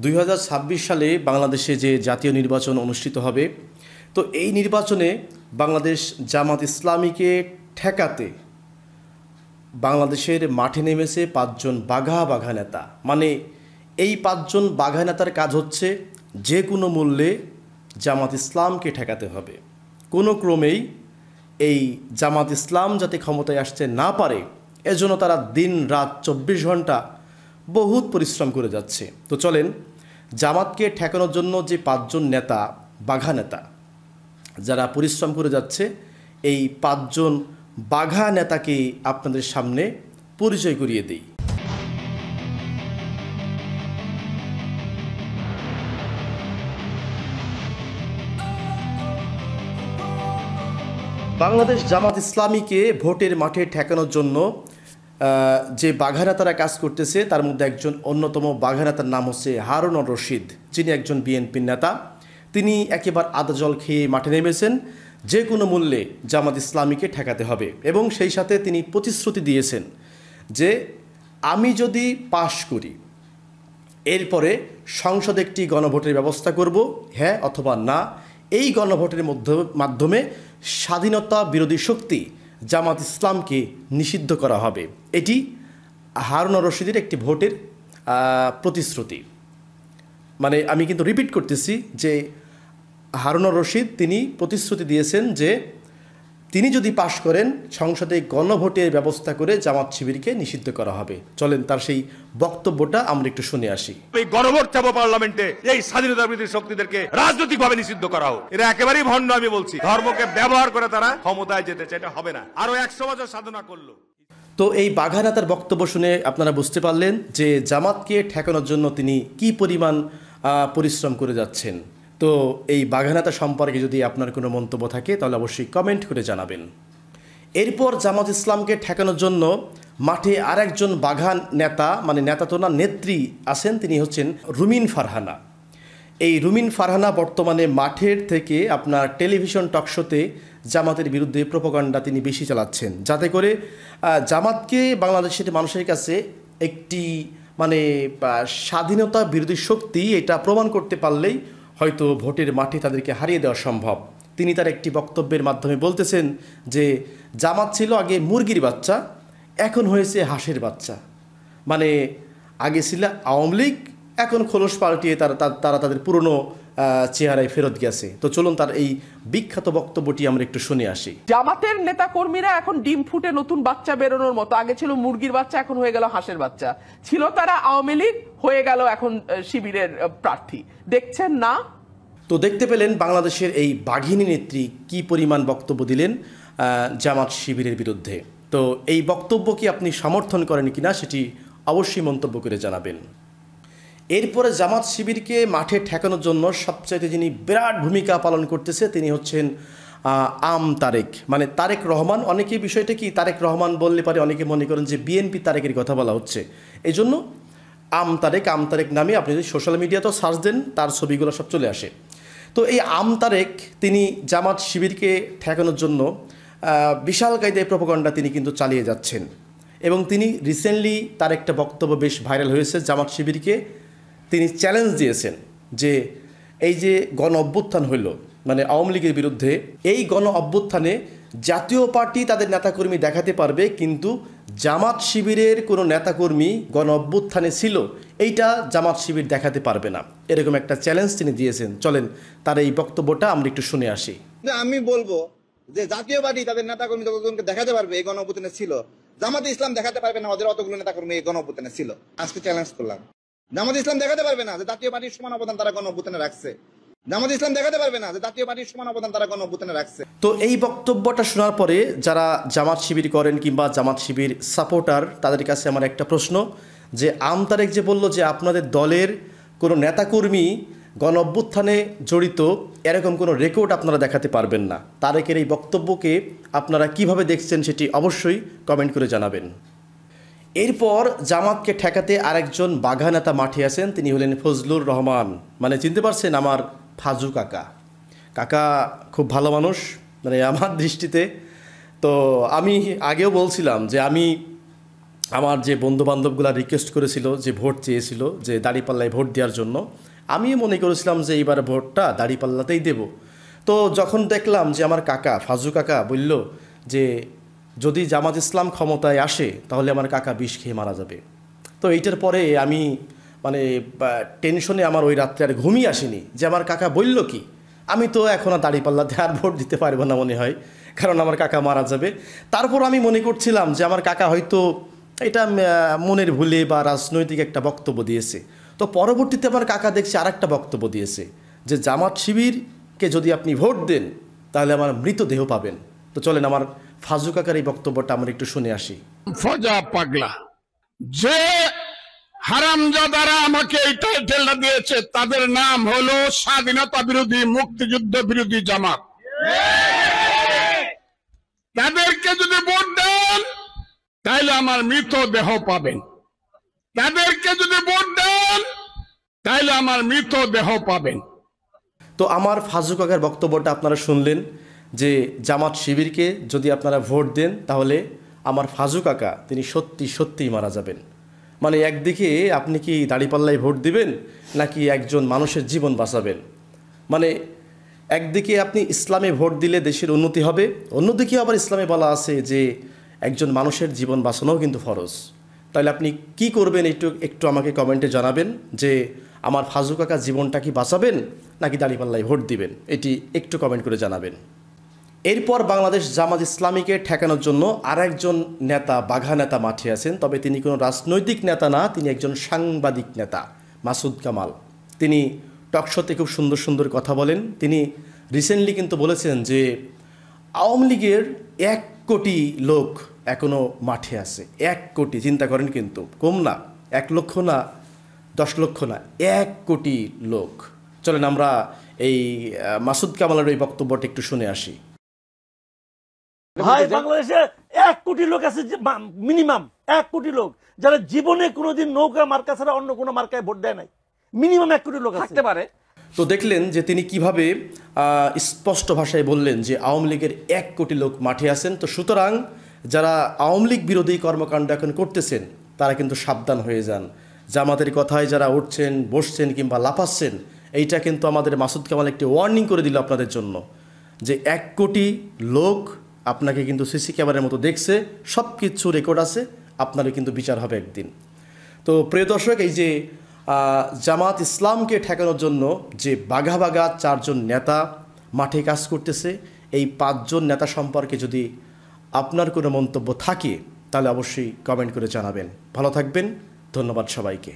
2026 সালে বাংলাদেশে যে জাতীয় নির্বাচন অনুষ্ঠিত হবে, তো এই নির্বাচনে বাংলাদেশ জামাত ইসলামীকে ঠেকাতে বাংলাদেশের মাঠে নেমেছে 5 জন বাঘা বাঘা নেতা। মানে এই 5 জন বাঘা নেতার কাজ হচ্ছে যে কোনো মূল্যে জামাত ইসলামকে ঠেকাতে হবে। কোনো ক্রমেই এই জামাত ইসলাম যাতে ক্ষমতায় আসতে না পারে এজন্য তারা দিন রাত 24 ঘন্টা বহুত পরিশ্রম করে যাচ্ছে। তো চলেন জামাতকে ঠেকানোর জন্য যে 5 জন নেতা, বাঘা নেতা যারা পরিশ্রম করে যাচ্ছে, এই 5 জন বাঘা নেতাকে আপনাদের সামনে পরিচয় করিয়ে দিই। বাংলাদেশ জামাত ইসলামীকে ভোটের মাঠে ঠেকানোর জন্য যে বাঘা নেতারা কাজ করতেছে তার মধ্যে একজন অন্যতম বাঘা নেতার নাম হচ্ছে হারুন আর রশিদ, যিনি একজন বিএনপির নেতা। তিনি একেবারে আদা জল খেয়ে মাঠে নেমেছেন, যে কোনো মূল্যে জামাত ইসলামীকে ঠেকাতে হবে। এবং সেই সাথে তিনি প্রতিশ্রুতি দিয়েছেন যে আমি যদি পাশ করি এরপরে সংসদে একটি গণভোটের ব্যবস্থা করব, হ্যাঁ অথবা না। এই গণভোটের মাধ্যমে স্বাধীনতা বিরোধী শক্তি জামাত ইসলামকে নিষিদ্ধ করা হবে। এটি হারুন আর রশিদের একটি ভোটের প্রতিশ্রুতি। মানে আমি কিন্তু রিপিট করতেছি যে হারুন আর রশিদ তিনি প্রতিশ্রুতি দিয়েছেন যে তিনি যদি পাশ করেন সংসদে গণভোটের ব্যবস্থা করে জামাত শিবিরকে নিষিদ্ধ করা হবে। চলেন তার সেই বক্তব্যটা আমরা একটু শুনে আসি। এই গণভোট চাবো পার্লামেন্টে, এই স্বাধীনতা বিরোধী শক্তিদেরকে রাজনৈতিকভাবে নিষিদ্ধ করা হোক। এরা একেবারেই ভণ্ড। আমি বলছি ধর্মকে ব্যবহার করে তারা ক্ষমতায় যেতে চায়, এটা হবে না। আরো 100 বছর সাধনা করলো। তো এই বাঘা নেতার বক্তব্য শুনে আপনারা বুঝতে পারলেন যে জামাতকে ঠেকানোর জন্য তিনি কি পরিমাণ পরিশ্রম করে যাচ্ছেন। তো এই বাঘা নেতা সম্পর্কে যদি আপনার কোনো মন্তব্য থাকে তাহলে অবশ্যই কমেন্ট করে জানাবেন। এরপর জামাত ইসলামকে ঠেকানোর জন্য মাঠে আরেকজন বাঘা নেতা, মানে নেতা তো না, নেত্রী আছেন, তিনি হচ্ছেন রুমিন ফারহানা। এই রুমিন ফারহানা বর্তমানে মাঠের থেকে আপনার টেলিভিশন টকশোতে জামাতের বিরুদ্ধে প্রোপাগান্ডা তিনি বেশি চালাচ্ছেন, যাতে করে জামাতকে বাংলাদেশের মানুষের কাছে একটি মানে স্বাধীনতা বিরোধী শক্তি এটা প্রমাণ করতে পারলেই হয়তো ভোটের মাঠে তাদেরকে হারিয়ে দেওয়া সম্ভব। তিনি তার একটি বক্তব্যের মাধ্যমে বলতেছেন যে জামাত ছিল আগে মুরগির বাচ্চা, এখন হয়েছে হাঁসের বাচ্চা। মানে আগে ছিল আওয়ামী লীগ, এখন খোলস পাল্টিয়ে তারা তাদের পুরনো চেহারায় ফেরত গেছে। তো চলুন তার এই বিখ্যাত বক্তব্যটি আমরা একটু শুনে আসি। জামাতের নেতা কর্মীরা এখন ডিম ফুটে নতুন বাচ্চা বেরোনোর মতো। আগে ছিল মুরগির বাচ্চা, এখন হয়ে গেল হাঁসের বাচ্চা। ছিল তারা আওয়ামী লীগ, হয়ে গেল এখন শিবিরের প্রার্থী। দেখছেন না? তো দেখতে পেলেন বাংলাদেশের এই বাঘিনী নেত্রী কি পরিমাণ বক্তব্য দিলেন জামাত শিবিরের বিরুদ্ধে। তো এই বক্তব্য কি আপনি সমর্থন করেন কিনা সেটি অবশ্যই মন্তব্য করে জানাবেন। এরপরে জামাত শিবিরকে মাঠে ঠেকানোর জন্য সবচাইতে যিনি বিরাট ভূমিকা পালন করতেছে তিনি হচ্ছেন তারেক, মানে তারেক রহমান। অনেকে বিষয়টা কি তারেক রহমান বললে পারে অনেকে মনে করেন যে বিএনপি তারেকের কথা বলা হচ্ছে, এই জন্য তারেক নামে আপনি যদি সোশ্যাল মিডিয়াতেও সার্চ দেন তার ছবিগুলো সব চলে আসে। তো এই তারেক তিনি জামাত শিবিরকে ঠেকানোর জন্য বিশাল কায়দায় প্রোপাগান্ডা তিনি কিন্তু চালিয়ে যাচ্ছেন। এবং তিনি রিসেন্টলি তার একটা বক্তব্য বেশ ভাইরাল হয়েছে। জামাত শিবিরকে তিনি চ্যালেঞ্জ দিয়েছেন যে এই যে গণ অভ্যুত্থান হইল মানে আওয়ামী লীগের বিরুদ্ধে, এই গণ অভ্যুত্থানে জাতীয় পার্টি তাদের নেতাকর্মী দেখাতে পারবে, কিন্তু জামাত শিবিরের কোনো নেতাকর্মী গণ অভ্যুত্থানে ছিল এইটা জামাত শিবির দেখাতে পারবে না, এরকম একটা চ্যালেঞ্জ তিনি দিয়েছেন। চলেন তার এই বক্তব্যটা আমরা একটু শুনে আসি। আমি বলবো যে জাতীয় পার্টি তাদের নেতাকর্মী যতজনকে দেখাতে পারবে এই গণ অভ্যুত্থানে ছিল, জামাতে ইসলাম দেখাতে পারবে না ওদের অতগুলো নেতাকর্মী এই গণ অভ্যুত্থানে ছিল। আজকে চ্যালেঞ্জ করলাম, জামাত ইসলাম দেখাতে পারবে না যে জাতীয় পার্টির সমান অবদান তারা গণ অভ্যুত্থানে রাখছে। জামাত ইসলাম দেখাতে পারবে না যে জাতীয় পার্টির সমান অবদান তারা গণ অভ্যুত্থানে রাখছে। তো এই বক্তব্যটা শোনার পরে যারা জামাত শিবির করেন কিংবা জামাত শিবির সাপোর্টার তাদের কাছে আমার একটা প্রশ্ন, যে তারেক যে বলল যে আপনাদের দলের কোনো নেতাকর্মী গণ অভ্যুত্থানে জড়িত, এরকম কোনো রেকর্ড আপনারা দেখাতে পারবেন না। তারেকের এই বক্তব্যকে আপনারা কিভাবে দেখছেন সেটি অবশ্যই কমেন্ট করে জানাবেন। এরপর জামাতকে ঠেকাতে আরেকজন বাঘা নেতা মাঠে আছেন, তিনি হলেন ফজলুর রহমান। মানে চিনতে পারছেন আমার ফাজু কাকা। কাকা খুব ভালো মানুষ মানে আমার দৃষ্টিতে। তো আমি আগেও বলছিলাম যে আমি আমার যে বন্ধুবান্ধবগুলা রিকোয়েস্ট করেছিল, যে ভোট চেয়েছিল, যে দাঁড়িপাল্লায় ভোট দেওয়ার জন্য, আমিও মনে করেছিলাম যে এইবার ভোটটা দাঁড়িপাল্লাতেই দেব। তো যখন দেখলাম যে আমার কাকা ফাজু কাকা বলল যে যদি জামাত ইসলাম ক্ষমতায় আসে তাহলে আমার কাকা বিষ খেয়ে মারা যাবে, তো এইটার পরে আমি মানে টেনশনে আমার ওই রাত্রে আর ঘুমই আসেনি যে আমার কাকা বলল কি, আমি তো এখন আর দাঁড়িপাল্লাতে আর ভোট দিতে পারবো না মনে হয়, কারণ আমার কাকা মারা যাবে। তারপর আমি মনে করছিলাম যে আমার কাকা হয়তো এটা মনের ভুলে বা রাজনৈতিক একটা বক্তব্য দিয়েছে। তো পরবর্তীতে আমার কাকা দেখছি আর একটা বক্তব্য দিয়েছে যে জামাত শিবিরকে যদি আপনি ভোট দেন তাহলে আমার মৃতদেহ পাবেন। তো চলেন আমার ফাজু কাকার এই বক্তব্যটা আমরা একটু শুনে আসি। ফজা পাগলা যে হারামজাদারা আমাকে এই টাইটেলটা দিয়েছে তাদের নাম হলো স্বাধীনতা বিরোধী মুক্তিযুদ্ধ বিরোধী জামাত। তাদেরকে যদি ভোট দেন তাহলে আমার মৃতদেহ পাবেন, তাদেরকে যদি ভোট দেন তাহলে আমার মৃতদেহ পাবেন। তো আমার ফাজু কাকার বক্তব্যটা আপনারা শুনলেন যে জামাত শিবিরকে যদি আপনারা ভোট দেন তাহলে আমার ফাজু কাকা তিনি সত্যিই মারা যাবেন। মানে একদিকে আপনি কি দাঁড়িপাল্লায় ভোট দিবেন নাকি একজন মানুষের জীবন বাঁচাবেন? মানে একদিকে আপনি ইসলামে ভোট দিলে দেশের উন্নতি হবে, অন্যদিকে আবার ইসলামে বলা আছে যে একজন মানুষের জীবন বাঁচানোও কিন্তু ফরজ। তাহলে আপনি কি করবেন একটু আমাকে কমেন্টে জানাবেন যে আমার ফাজু কাকা জীবনটা কি বাঁচাবেন নাকি দাঁড়িপাল্লায় ভোট দিবেন, এটি একটু কমেন্ট করে জানাবেন। এরপর বাংলাদেশ জামাত ইসলামীকে ঠেকানোর জন্য আরেকজন নেতা, বাঘা নেতা মাঠে আছেন, তবে তিনি কোনো রাজনৈতিক নেতা না, তিনি একজন সাংবাদিক নেতা, মাসুদ কামাল। তিনি টকশোতে খুব সুন্দর সুন্দর কথা বলেন। তিনি রিসেন্টলি কিন্তু বলেছেন যে আওয়ামী লীগের 1 কোটি লোক এখনও মাঠে আছে। 1 কোটি, চিন্তা করেন, কিন্তু কম না, 1 লক্ষ না, 10 লক্ষ না, 1 কোটি লোক। চলেন আমরা এই মাসুদ কামালের এই বক্তব্যটা একটু শুনে আসি। ভাই, বাংলাদেশে 1 কোটি লোক আছে, মিনিমাম 1 কোটি লোক যারা জীবনে কোনোদিন নৌকা মার্কা ছাড়া অন্য কোনো মার্কায় ভোট দেয় নাই। মিনিমাম 1 কোটি লোক থাকতে পারে। তো দেখলেন যে তিনি কিভাবে স্পষ্ট ভাষায় বললেন যে আওয়ামী লীগের 1 কোটি লোক মাঠে আছেন। তো সুতরাং যারা আওয়ামী লীগ বিরোধী কর্মকাণ্ড এখন করতেছেন তারা কিন্তু সাবধান হয়ে যান। জামাতের কথায় যারা উঠছেন, বসছেন কিংবা লাফাচ্ছেন, এইটা কিন্তু আমাদের মাসুদ কামাল একটি ওয়ার্নিং করে দিল আপনাদের জন্য যে 1 কোটি লোক আপনাকে কিন্তু সিসি ক্যামেরার মতো দেখছে, সব কিছু রেকর্ড আছে, আপনারও কিন্তু বিচার হবে একদিন। তো প্রিয় দর্শক, এই যে জামাত ইসলামকে ঠেকানোর জন্য যে বাঘা 4 জন নেতা মাঠে কাজ করতেছে, এই 5 জন নেতা সম্পর্কে যদি আপনার কোনো মন্তব্য থাকে তাহলে অবশ্যই কমেন্ট করে জানাবেন। ভালো থাকবেন, ধন্যবাদ সবাইকে।